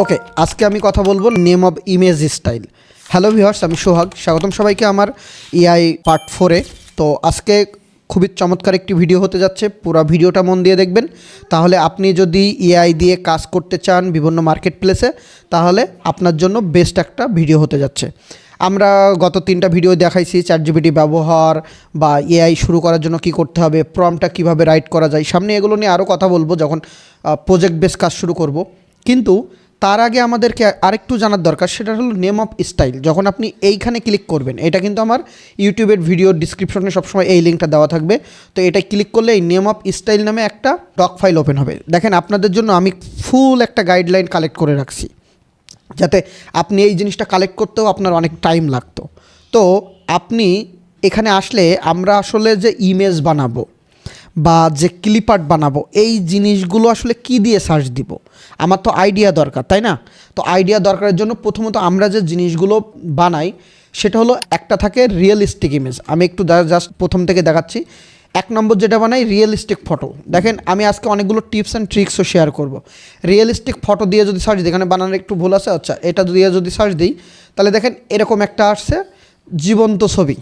ওকে, আজকে আমি কথা বলবো name of image style. Hello viewers, আমি সোহাগ, স্বাগতম সবাইকে আমার এআই পার্ট 4-এ। তো আজকে খুবই চমৎকার একটি ভিডিও হতে যাচ্ছে, পুরো ভিডিওটা মন দিয়ে দেখবেন। তাহলে আপনি যদি এআই দিয়ে কাজ করতে চান বিভিন্ন মার্কেট প্লেসে, তাহলে আপনার জন্য বেস্ট একটা ভিডিও হতে যাচ্ছে। আমরা গত 3টা ভিডিও দেখাইছি চ্যাটজিপিটি ব্যবহার বা এআই শুরু করার জন্য কি করতে হবে, প্রম্পটটা কিভাবে রাইট করা যায়। সামনে এগুলো নিয়ে আরও কথা বলবো যখন প্রজেক্ট বেস কাজ শুরু করব। কিন্তু তার আগে আমাদেরকে আরেকটু জানার দরকার, সেটা হলো নেম অফ স্টাইল। যখন আপনি এইখানে ক্লিক করবেন, এটা কিন্তু আমার ইউটিউবের ভিডিও ডিসক্রিপশনে সবসময় এই লিঙ্কটা দেওয়া থাকবে। তো এটা ক্লিক করলে এই নেম অফ স্টাইল নামে একটা ডক ফাইল ওপেন হবে। দেখেন, আপনাদের জন্য আমি ফুল একটা গাইডলাইন কালেক্ট করে রাখছি, যাতে আপনি এই জিনিসটা কালেক্ট করতেও আপনার অনেক টাইম লাগতো। তো আপনি এখানে আসলে আমরা আসলে যে ইমেজ বানাবো বা যে ক্লিপ আর্ট বানাবো, এই জিনিসগুলো আসলে কি দিয়ে সার্চ দিব, আমার তো আইডিয়া দরকার, তাই না? তো আইডিয়া দরকারের জন্য প্রথমত আমরা যে জিনিসগুলো বানাই সেটা হলো একটা থাকে রিয়েলিস্টিক ইমেজ। আমি একটু জাস্ট প্রথম থেকে দেখাচ্ছি। 1 নম্বর যেটা বানাই রিয়েলিস্টিক ফটো। দেখেন, আমি আজকে অনেকগুলো টিপস অ্যান্ড ট্রিক্সও শেয়ার করব। রিয়েলিস্টিক ফটো দিয়ে যদি সার্চ দিই, এখানে বানানোর একটু ভুল আছে, আচ্ছা এটা দিয়ে যদি সার্চ দিই, তাহলে দেখেন এরকম একটা আসছে জীবন্ত ছবি,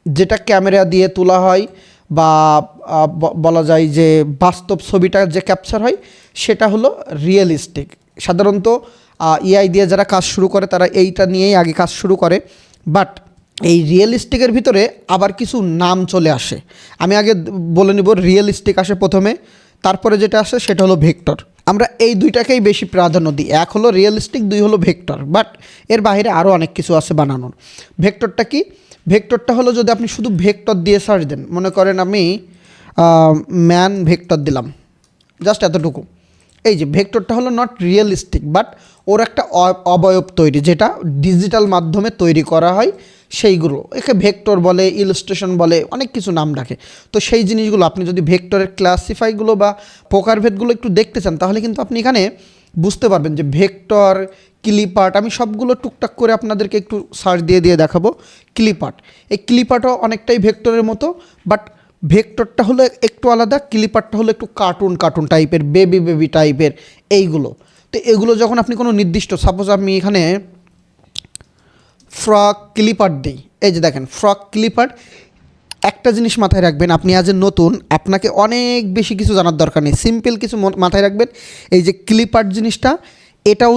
যেটা ক্যামেরা দিয়ে তোলা হয় বা বলা যায় যে বাস্তব ছবিটা যে ক্যাপচার হয় সেটা হলো রিয়েলিস্টিক। সাধারণত এআই দিয়ে যারা কাজ শুরু করে তারা এইটা নিয়েই আগে কাজ শুরু করে। বাট এই রিয়েলিস্টিকের ভিতরে আবার কিছু নাম চলে আসে। আমি আগে বলে নিব, রিয়েলিস্টিক আসে প্রথমে, তারপরে যেটা আসে সেটা হলো ভেক্টর। আমরা এই দুইটাকেই বেশি প্রাধান্য দিই। 1 হলো রিয়েলিস্টিক, 2 হলো ভেক্টর। বাট এর বাইরে আরও অনেক কিছু আছে বানানোর। ভেক্টরটা কি? ভেক্টরটা হলো যদি আপনি শুধু ভেক্টর দিয়ে সার্চ দেন, মনে করেন আমি ম্যান ভেক্টর দিলাম, জাস্ট এতটুকু। এই যে ভেক্টরটা হলো নট রিয়েলিস্টিক, বাট ওর একটা অবয়ব তৈরি, যেটা ডিজিটাল মাধ্যমে তৈরি করা হয়, সেইগুলো একে ভেক্টর বলে, ইলাস্ট্রেশন বলে, অনেক কিছু নাম রাখে। তো সেই জিনিসগুলো আপনি যদি ভেক্টরের ক্লাসিফাইগুলো বা প্রকারভেদগুলো একটু দেখতে চান, তাহলে কিন্তু আপনি এখানে বুঝতে পারবেন যে ভেক্টর, ক্লিপ আর্ট। আমি সবগুলো টুকটাক করে আপনাদেরকে একটু সার্চ দিয়ে দেখাবো। ক্লিপ আর্ট, এই ক্লিপ আর্টও অনেকটাই ভেক্টরের মতো, বাট ভেক্টরটা হলো একটু আলাদা, ক্লিপ আর্টটা হলো একটু কার্টুন টাইপের, বেবি টাইপের এইগুলো। তো এগুলো যখন আপনি কোনো নির্দিষ্ট, সাপোজ আমি এখানে ফ্রক ক্লিপ আর্ট দিই, এই যে দেখেন ফ্রক ক্লিপ আর্ট। একটা জিনিস মাথায় রাখবেন, আপনি আজ নতুন, আপনাকে অনেক বেশি কিছু জানার দরকার নেই, সিম্পল কিছু মাথায় রাখবেন। এই যে ক্লিপ আর্ট জিনিসটা, এটাও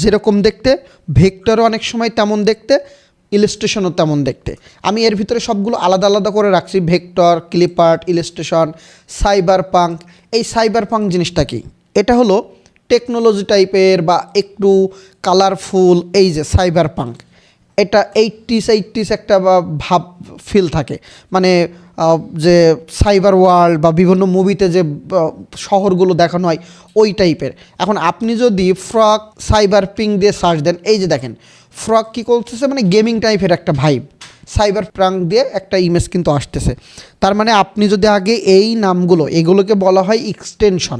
যেরকম দেখতে, ভেক্টরও অনেক সময় তেমন দেখতে, ইলাস্ট্রেশনও তেমন দেখতে। আমি এর ভিতরে সবগুলো আলাদা আলাদা করে রাখছি, vector, clip art, illustration, cyber punk. এই সাইবার পাঙ্ক জিনিসটা কি? এটা হলো টেকনোলজি টাইপের বা একটু কালারফুল। এই যে সাইবার পাঙ্ক, এটা 80s একটা ভাব ফিল থাকে, মানে যে সাইবার ওয়ার্ল্ড বা বিভিন্ন মুভিতে যে শহরগুলো দেখানো হয় ওই টাইপের। এখন আপনি যদি ফ্রক সাইবার পিঙ্ক দিয়ে সার্চ দেন, এই যে দেখেন ফ্রক কী করতেছে, মানে গেমিং টাইপের একটা ভাইব, সাইবার প্রাঙ্ক দিয়ে একটা ইমেজ কিন্তু আসতেছে। তার মানে আপনি যদি আগে এই নামগুলো, এগুলোকে বলা হয় এক্সটেনশন,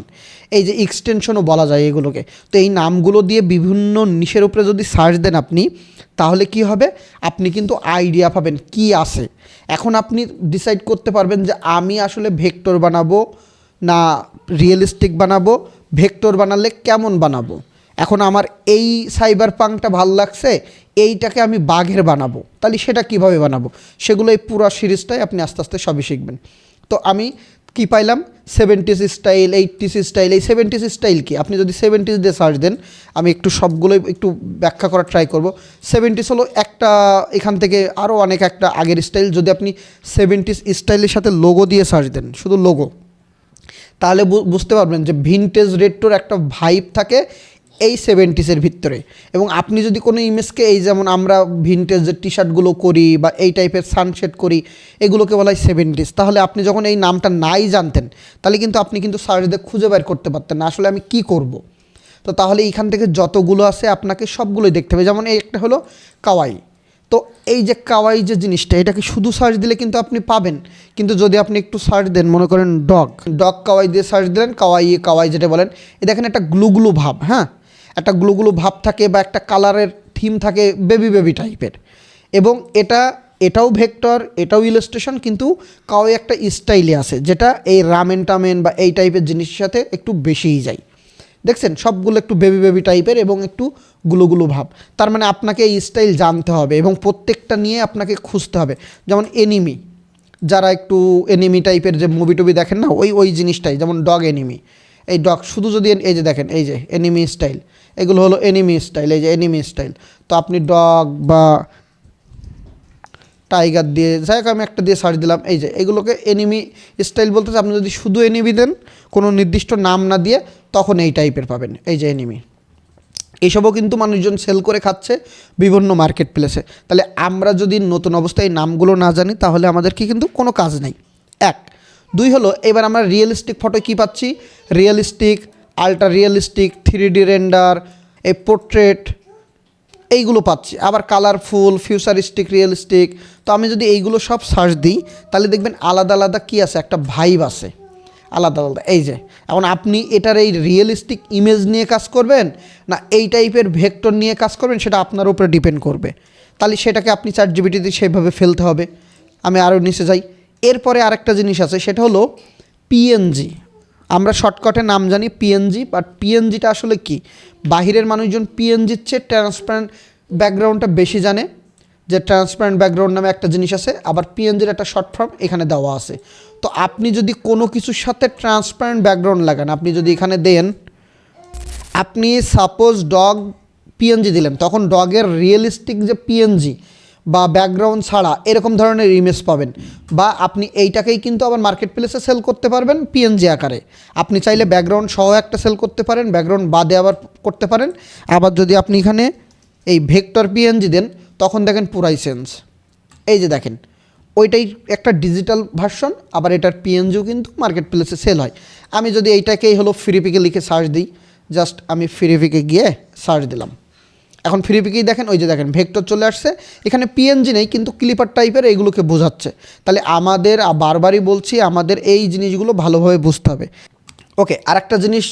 এই যে এক্সটেনশনও বলা যায় এগুলোকে। তো এই নামগুলো দিয়ে বিভিন্ন নিশের উপরে যদি সার্চ দেন আপনি, তাহলে কি হবে, আপনি কিন্তু আইডিয়া পাবেন কি আছে। এখন আপনি ডিসাইড করতে পারবেন যে আমি আসলে ভেক্টর বানাবো না রিয়েলিস্টিক বানাবো, ভেক্টর বানালে কেমন বানাবো। এখন আমার এই সাইবার পাঙ্কটা ভালো লাগছে, এইটাকে আমি বাঘের বানাবো, তাহলে সেটা কিভাবে বানাবো, সেগুলো এই পুরো সিরিজটাই আপনি আস্তে আস্তে সবই শিখবেন। তো আমি কি পাইলাম, 70s স্টাইল, 80s স্টাইল। এই 70s স্টাইল কি, আপনি যদি 70s দিয়ে সার্চ দেন, আমি একটু সবগুলোই একটু ব্যাখ্যা করার ট্রাই করব। 70s হলো একটা, এখান থেকে আরও অনেক একটা আগের স্টাইল। যদি আপনি 70s স্টাইলের সাথে লোগো দিয়ে সার্চ দেন, শুধু লোগো, তাহলে বুঝতে পারবেন যে ভিনটেজ রেট্রোর একটা ভাইব থাকে এই 70s ভিতরে। এবং আপনি যদি কোনো ইমেজকে, এই যেমন আমরা ভিনটেজের টি শার্টগুলো করি বা এই টাইপের সানসেট করি, এগুলোকে বলা হয় 70s। তাহলে আপনি যখন এই নামটা নাই জানতেন, তাহলে কিন্তু আপনি কিন্তু সার্চ দিয়ে খুঁজে বের করতে পারতেন না আসলে আমি কি করব। তো তাহলে এইখান থেকে যতগুলো আছে আপনাকে সবগুলোই দেখতে হবে। যেমন এই একটা হলো কাওয়াই। তো এই যে কাওয়াই যে জিনিসটা, এটাকে শুধু সার্চ দিলে কিন্তু আপনি পাবেন, কিন্তু যদি আপনি একটু সার্চ দেন, মনে করেন ডগ কাওয়াই দিয়ে সার্চ দিলেন, কাওয়াই যেটা বলেন, এ দেখেন একটা গ্লুগ্লু ভাব, হ্যাঁ, একটা গ্লুগ্লু ভাব থাকে বা একটা কালারের থিম থাকে বেবি টাইপের। এবং এটাও ভেক্টর, এটাও ইলাস্ট্রেশন, কিন্তু কাওয়াই একটা স্টাইলে আছে, যেটা এই রামেন টামেন বা এই টাইপের জিনিসের সাথে একটু বেশিই যায়। দেখছেন সবগুলো একটু বেবি বেবি টাইপের এবং একটু গুলো ভাব। তার মানে আপনাকে এই স্টাইল জানতে হবে এবং প্রত্যেকটা নিয়ে আপনাকে খুঁজতে হবে। যেমন এনিমি, যারা একটু এনিমি টাইপের যে মুভি টুভি দেখেন না, ওই জিনিসটাই, যেমন ডগ এনিমি, এই ডগ শুধু যদি এই যে দেখেন এই যে এনিমি স্টাইল, এগুলো হলো এনিমি স্টাইল, এই যে এনিমি স্টাইল। তো আপনি ডগ বা টাইগার দিয়ে যাই হোক, আমি একটা দিয়ে সার্চ দিলাম, এই যে এগুলোকে এনিমি স্টাইল বলতেছে। আপনি যদি শুধু এনিমি দেন, কোনো নির্দিষ্ট নাম না দিয়ে, তখন এই টাইপের পাবেন, এই যে এনিমি। এইসবও কিন্তু মানুষজন সেল করে খাচ্ছে বিভিন্ন মার্কেট প্লেসে। তাহলে আমরা যদি নতুন অবস্থায় এই নামগুলো না জানি, তাহলে আমাদের কি কিন্তু কোনো কাজ নেই। 1 2 হলো, এবার আমরা রিয়েলিস্টিক ফটো কী পাচ্ছি, realistic, ultra realistic, 3D render, এই পোর্ট্রেট, এইগুলো পাচ্ছি। আবার কালারফুল, ফিউচারিস্টিক, রিয়েলিস্টিক। তো আমি যদি এইগুলো সব সার্চ দিই, তাহলে দেখবেন আলাদা আলাদা কী আছে, একটা ভাইব আছে আলাদা আলাদা। এই যে এখন আপনি এটার এই রিয়েলিস্টিক ইমেজ নিয়ে কাজ করবেন না এই টাইপের ভেক্টর নিয়ে কাজ করবেন, সেটা আপনার উপরে ডিপেন্ড করবে। তাহলে সেটাকে আপনি ChatGPT-তে সেইভাবে ফেলতে হবে। আমি আরও নিচে যাই। এরপরে আরেকটা জিনিস আছে, সেটা হলো পিএনজি। আমরা শর্টকাটে নাম জানি পিএনজি, বাট পিএনজিটা আসলে কি? বাহিরের মানুষজন পিএনজির চেয়ে ট্রান্সপারেন্ট ব্যাকগ্রাউন্ডটা বেশি জানে, যে ট্রান্সপারেন্ট ব্যাকগ্রাউন্ড নামে একটা জিনিস আছে, আবার পিএনজির একটা শর্ট ফর্ম এখানে দেওয়া আছে। তো আপনি যদি কোনো কিছুর সাথে ট্রান্সপারেন্ট ব্যাকগ্রাউন্ড লাগান, আপনি যদি এখানে দেন, আপনি সাপোজ ডগ পিএনজি দিলেন, তখন ডগের রিয়েলিস্টিক যে পিএনজি বা ব্যাকগ্রাউন্ড ছাড়া এরকম ধরনের ইমেজ পাবেন। বা আপনি এইটাকেই কিন্তু আবার মার্কেট প্লেসে সেল করতে পারবেন পিএনজি আকারে। আপনি চাইলে ব্যাকগ্রাউন্ড সহ একটা সেল করতে পারেন, ব্যাকগ্রাউন্ড বাদে আবার করতে পারেন। আবার যদি আপনি এখানে এই ভেক্টর পিএনজি দেন, তখন দেখেন পুরাই চেঞ্জ। এই যে দেখেন, ওইটাই একটা ডিজিটাল ভার্সন, আবার এটার পিএনজিও কিন্তু মার্কেট প্লেসে সেল হয়। আমি যদি এইটাকেই হলো ফ্রিপিকে লিখে সার্চ দিই, জাস্ট আমি ফ্রিপিকে গিয়ে সার্চ দিলাম, এখন ফ্রিপিকেই দেখেন, ওই যে দেখেন ভেক্টর চলে আসছে। এখানে পিএনজি নেই, কিন্তু ক্লিপার টাইপের এইগুলোকে বোঝাচ্ছে। তাহলে আমাদের বারবারই বলছি, আমাদের এই জিনিসগুলো ভালোভাবে বুঝতে হবে। ওকে, আরেকটা জিনিস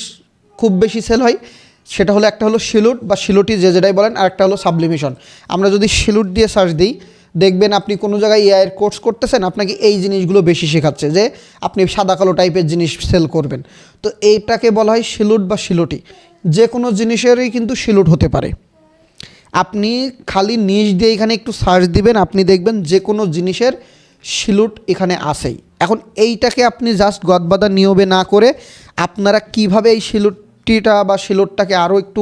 খুব বেশি সেল হয়, সেটা হলো একটা হলো শিলুট বা শিলুটি, যে যেটাই বলেন, আর একটা হলো সাবলিমেশন। আমরা যদি শিলুট দিয়ে সার্চ দিই, দেখবেন আপনি কোনো জায়গায় এআইয়ের কোর্স করতেছেন, আপনাকে এই জিনিসগুলো বেশি শেখাচ্ছে, যে আপনি সাদা কালো টাইপের জিনিস সেল করবেন। তো এইটাকে বলা হয় শিলুট বা শিলুটি। যে কোনো জিনিসেরই কিন্তু শিলুট হতে পারে। আপনি খালি নিচ দিয়ে এখানে একটু সার্চ দিবেন, আপনি দেখবেন যে কোনো জিনিসের শিলুট এখানে আসেই। এখন এইটাকে আপনি জাস্ট গদবাদা নিয়মে না করে, আপনারা কিভাবে এই শিলুটটিটা বা শিলুটটাকে আরও একটু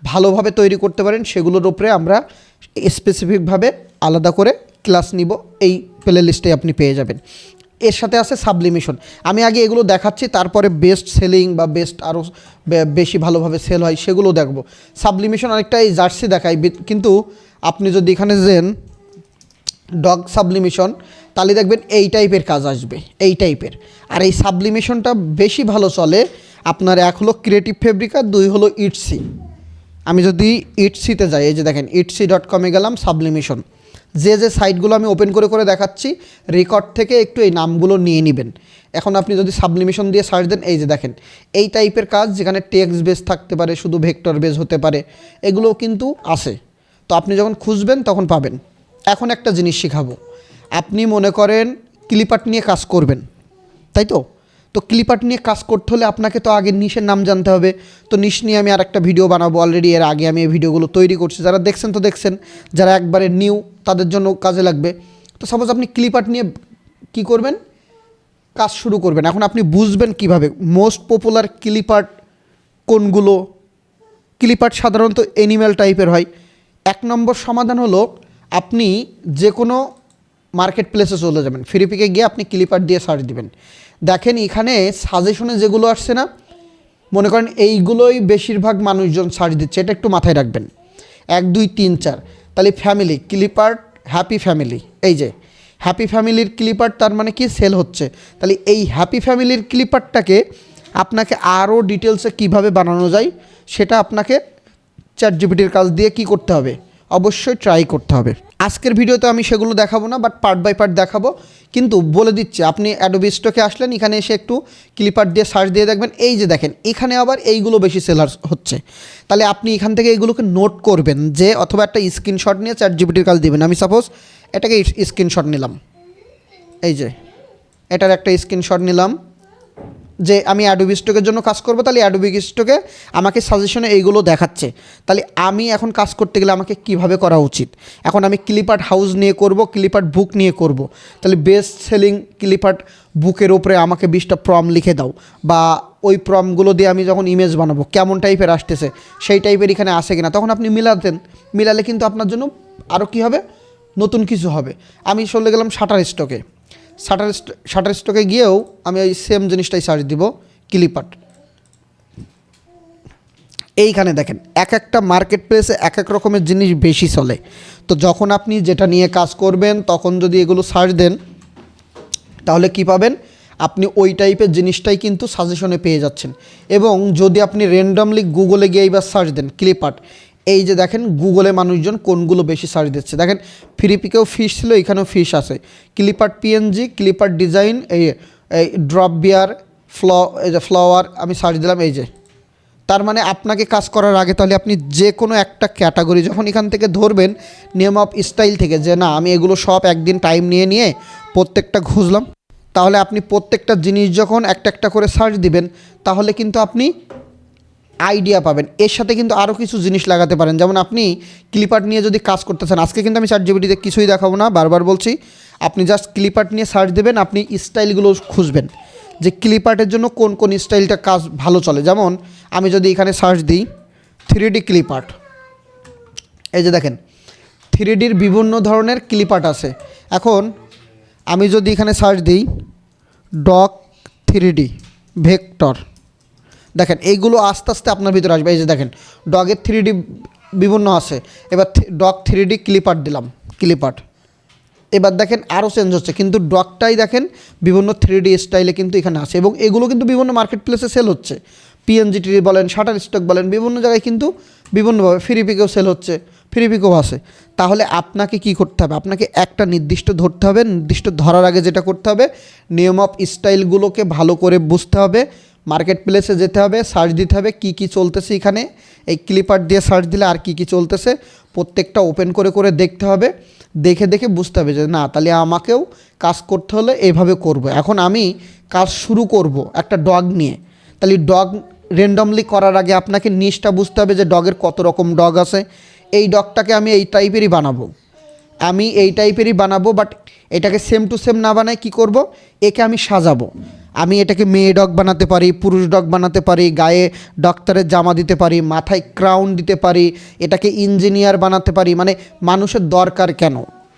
ভালোভাবে তৈরি করতে পারেন, সেগুলোর উপরে আমরা স্পেসিফিকভাবে আলাদা করে ক্লাস নিব। এই প্লে লিস্টে আপনি পেয়ে যাবেন। এর সাথে আছে সাবলিমেশন। আমি আগে এগুলো দেখাচ্ছি, তারপরে বেস্ট সেলিং বা বেস্ট আরও বেশি ভালোভাবে সেল হয় সেগুলো দেখব। সাবলিমেশন অনেকটা এই জার্সি দেখায়, কিন্তু আপনি যদি এখানে যান ডগ সাবলিমেশন, তাহলে দেখবেন এই টাইপের কাজ আসবে, এই টাইপের। আর এই সাবলিমেশনটা বেশি ভালো চলে আপনার, 1 হলো ক্রিয়েটিভ ফেব্রিকা, 2 হলো ইটসি। আমি যদি ইটসিতে যাই, এই যে দেখেন itc.com-এ গেলাম, সাবলিমেশন। যে সাইটগুলো আমি ওপেন করে করে দেখাচ্ছি, রেকর্ড থেকে একটু এই নামগুলো নিয়ে নেবেন। এখন আপনি যদি সাবলিমেশন দিয়ে সার্চ দেন, এই যে দেখেন এই টাইপের কাজ, যেখানে টেক্সট বেস থাকতে পারে, শুধু ভেক্টর বেস হতে পারে, এগুলোও কিন্তু আছে। তো আপনি যখন খুঁজবেন তখন পাবেন। এখন একটা জিনিস শেখাবো। আপনি মনে করেন ক্লিপার্ট নিয়ে কাজ করবেন, তাই তো? তো ক্লিপার্ট নিয়ে কাজ করতে হলে আপনাকে তো আগে নিশের নাম জানতে হবে। তো নিশ নিয়ে আমি আরেকটা ভিডিও বানাবো, অলরেডি এর আগে আমি এই ভিডিওগুলো তৈরি করছি। যারা দেখছেন তো দেখছেন, যারা একবারে নিউ তাদের জন্য কাজে লাগবে। তো সাপোজ আপনি ক্লিপার্ট নিয়ে কি করবেন, কাজ শুরু করবেন। এখন আপনি বুঝবেন কিভাবে মোস্ট পপুলার ক্লিপার্ট কোনগুলো। ক্লিপার্ট সাধারণত অ্যানিম্যাল টাইপের হয়। 1 নম্বর সমাধান হলো, আপনি যে কোনো মার্কেট প্লেসে চলে যাবেন, ফ্রিপিকে গিয়ে আপনি ক্লিপার্ট দিয়ে সার্চ দিবেন। দেখেন এখানে সাজেশনে যেগুলো আসছে না, মনে করেন এইগুলোই বেশিরভাগ মানুষজন সার্চ দিচ্ছে, এটা একটু মাথায় রাখবেন। 1 2 3 4, তাহলে ফ্যামিলি ক্লিপার্ট, হ্যাপি ফ্যামিলি, এই যে হ্যাপি ফ্যামিলির ক্লিপার্ট, তার মানে কি সেল হচ্ছে। তাহলে এই হ্যাপি ফ্যামিলির ক্লিপার্টটাকে আপনাকে আরও ডিটেলসে কিভাবে বানানো যায়, সেটা আপনাকে ChatGPT-র কাজ দিয়ে কি করতে হবে, অবশ্যই ট্রাই করতে হবে। আজকের ভিডিওতে আমি সেগুলো দেখাবো না, বাট পার্ট বাই পার্ট দেখাবো। কিন্তু বলে দিচ্ছি, আপনি অ্যাডোবি স্টকে আসলেন, এখানে এসে একটু ক্লিপার্ট দিয়ে সার্চ দিয়ে দেখবেন, এই যে দেখেন এখানে আবার এইগুলো বেশি সেলার হচ্ছে। তাহলে আপনি এখান থেকে এইগুলোকে নোট করবেন, যে অথবা একটা স্ক্রিনশট নিয়ে ChatGPT-র কাজ দিবেন। আমি সাপোজ এটাকে স্ক্রিনশট নিলাম, এই যে এটার একটা স্ক্রিনশট নিলাম, যে আমি অ্যাডোবি স্টকের জন্য কাজ করব, তাহলে অ্যাডোবি স্টকে আমাকে সাজেশনে এইগুলো দেখাচ্ছে। তাহলে আমি এখন কাজ করতে গেলে আমাকে কিভাবে করা উচিত? এখন আমি ক্লিপার্ট হাউস নিয়ে করব, ক্লিপার্ট বুক নিয়ে করব, তাহলে বেস্ট সেলিং ক্লিপার্ট বুকের ওপরে আমাকে 20টা প্রম লিখে দাও, বা ওই প্রমগুলো দিয়ে আমি যখন ইমেজ বানাবো কেমন টাইপের আসতেছে সেই টাইপের এখানে আসে কিনা, তখন আপনি মিলালে কিন্তু আপনার জন্য আরও কী হবে, নতুন কিছু হবে। আমি চলে গেলাম শাটার স্টকে। শাটার স্টকে গিয়েও আমি ওই সেম জিনিসটাই সার্চ দিব, ক্লিপার্ট। এইখানে দেখেন এক একটা মার্কেট প্লেসে এক এক রকমের জিনিস বেশি চলে। তো যখন আপনি যেটা নিয়ে কাজ করবেন তখন যদি এগুলো সার্চ দেন তাহলে কি পাবেন, আপনি ওই টাইপের জিনিসটাই কিন্তু সাজেশনে পেয়ে যাচ্ছেন। এবং যদি আপনি র্যান্ডমলি গুগলে গিয়ে এইবার সার্চ দেন ক্লিপার্ট, এই যে দেখেন গুগলে মানুষজন কোনগুলো বেশি সার্চ দিচ্ছে, দেখেন ফ্রিপিকেও ফিশ ছিল, এখানেও ফিশ আছে, ক্লিপার্ট পিএনজি, ক্লিপার্ট ডিজাইন, এই ড্রপ বিয়ার, এই যে ফ্লাওয়ার আমি সার্চ দিলাম, এই যে। তার মানে আপনাকে কাজ করার আগে তাহলে আপনি যে কোনো একটা ক্যাটাগরি যখন এখান থেকে ধরবেন নেম অফ স্টাইল থেকে, যে না আমি এগুলো সব একদিন টাইম নিয়ে প্রত্যেকটা খুঁজলাম, তাহলে আপনি প্রত্যেকটা জিনিস যখন একটা একটা করে সার্চ দিবেন তাহলে কিন্তু আপনি আইডিয়া পাবেন। এর সাথে কিন্তু আরও কিছু জিনিস লাগাতে পারেন, যেমন আপনি ক্লিপার্ট নিয়ে যদি কাজ করতেছেন, আজকে কিন্তু আমি চ্যাটজিপিটিতে কিছুই দেখাবো না, বারবার বলছি, আপনি জাস্ট ক্লিপার্ট নিয়ে সার্চ দেবেন, আপনি স্টাইলগুলো খুঁজবেন যে ক্লিপার্টের জন্য কোন কোন স্টাইলটা কাজ ভালো চলে। যেমন আমি যদি এখানে সার্চ দিই 3D ক্লিপার্ট, এই যে দেখেন 3Dর বিভিন্ন ধরনের ক্লিপার্ট আছে। এখন আমি যদি এখানে সার্চ দিই ডক 3D ভেক্টর, দেখেন এইগুলো আস্তে আস্তে আপনার ভিতরে আসবে। এই যে দেখেন ডগের 3D বিভিন্ন আছে, এবার ডগ 3D ক্লিপার্ট দিলাম, ক্লিপার্ট, এবার দেখেন আরও চেঞ্জ হচ্ছে, কিন্তু ডগটাই দেখেন বিভিন্ন 3D স্টাইলে কিন্তু এখানে আসে, এবং এগুলো কিন্তু বিভিন্ন মার্কেট প্লেসে সেল হচ্ছে। পিএনজিটি বলেন, শাটার স্টক বলেন, বিভিন্ন জায়গায় কিন্তু বিভিন্নভাবে ফ্রিপিকেও সেল হচ্ছে, ফ্রিপিকেও আছে। তাহলে আপনাকে কি করতে হবে, আপনাকে একটা নির্দিষ্ট ধরতে হবে, নির্দিষ্ট ধরার আগে যেটা করতে হবে নিয়ম অফ স্টাইলগুলোকে ভালো করে বুঝতে হবে, মার্কেট প্লেসে যেতে হবে, সার্চ দিতে হবে কী কী চলতেছে এখানে, এই ক্লিপার্ট দিয়ে সার্চ দিলে আর কী কী চলতেছে প্রত্যেকটা ওপেন করে করে দেখতে হবে, দেখে দেখে বুঝতে হবে যে না তাহলে আমাকেও কাজ করতে হলে এইভাবে করব। এখন আমি কাজ শুরু করব একটা ডগ নিয়ে, তাহলে ডগ র্যান্ডমলি করার আগে আপনাকে নিশটা বুঝতে হবে যে ডগের কত রকম ডগ আছে। এই ডগটাকে আমি এই টাইপেরই বানাবো, বাট এটাকে সেম টু সেম না বানায় কি করব, একে আমি সাজাবো। আমি এটাকে মেয়ে ডগ বানাতে পারি, পুরুষ ডগ বানাতে পারি, গায়ে ডক্টরের জামা দিতে পারি, মাথায় ক্রাউন দিতে পারি, এটাকে ইঞ্জিনিয়ার বানাতে পারি। মানে মানুষের দরকার কেন,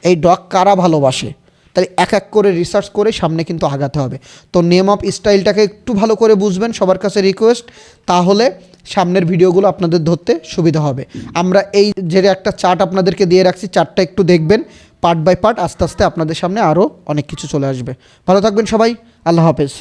এই ডগ কারা ভালোবাসে, তাই এক এক করে রিসার্চ করে সামনে কিন্তু আগাতে হবে। তো নেম অফ স্টাইলটাকে একটু ভালো করে বুঝবেন, সবার কাছে রিকোয়েস্ট, তাহলে সামনের ভিডিওগুলো আপনাদের ধরতে সুবিধা হবে। আমরা এই যে একটা চার্ট আপনাদেরকে দিয়ে রাখছি, চার্টটা একটু দেখবেন, পার্ট বাই পার্ট আস্তে আস্তে আপনাদের সামনে আরও অনেক কিছু চলে আসবে। ভালো থাকবেন সবাই, আল্লাহ হাফেজ।